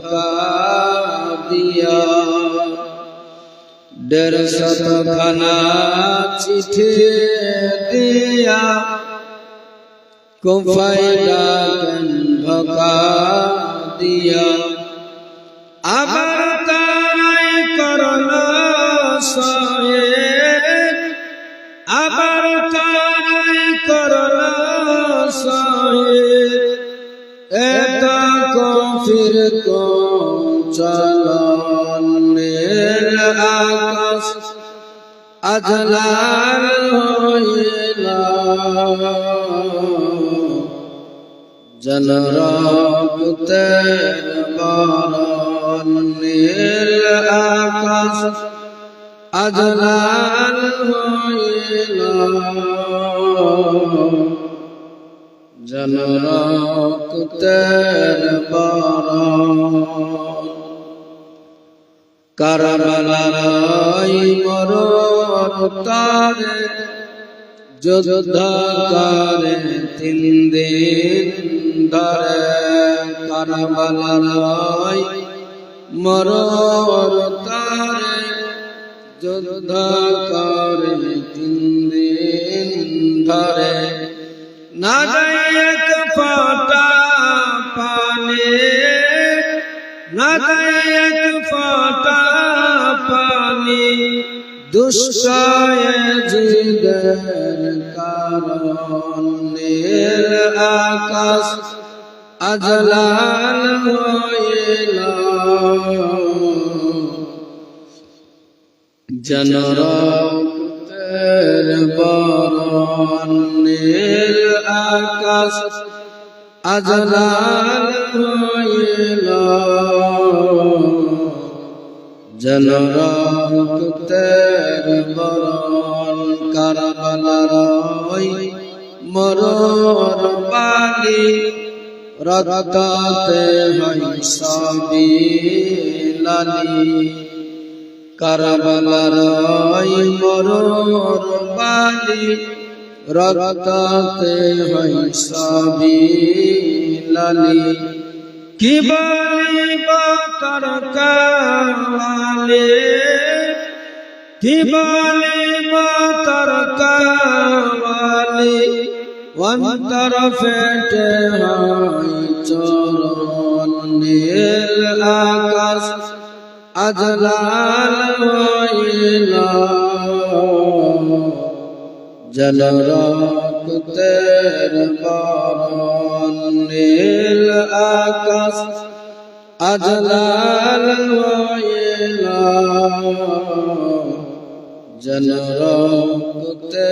ধোকা দিয়া। 150 খানা চিঠি দিয়া কুফায় ডাকেন ধোকা দিয়া। আবার তারাই করল শহীদ, আবার তারাই করল শহীদ। এটা কাফির চলনের আকাশ আজ লাল হইল। জনরক্তের বরণের আকাশ আজ লাল হইল। জনরক্তের বরণ। কারবালার মরতারে যুদ্ধ করে 3 দিন ধরে। কারবালার মরতারে যুদ্ধ করে 3 দিন ধরে। না দেয় এক ফোঁটা পানি, না দেয় এক ফোঁটা পানি। দুঃসাহজিদের কারণের আকাশ আজ লাল হইল। জনরক্তের বরণের আকাশ আজ লাল হইল। জনরক্তের বরণ। কারবালার মরণ পানি রক্ততে হয় সবই লালি। কারবালার মরণ পানি রক্ততে হয় সবই লালি। কি বলিব তরকাওয়ালে, কি বলিব তরকাওয়ালে। অন্তর ফেটে হয় চরণের আকাশ আজ লাল হইল। জনরক্তের বরণের আকাশ আজ লাল হইল। জনরক্তের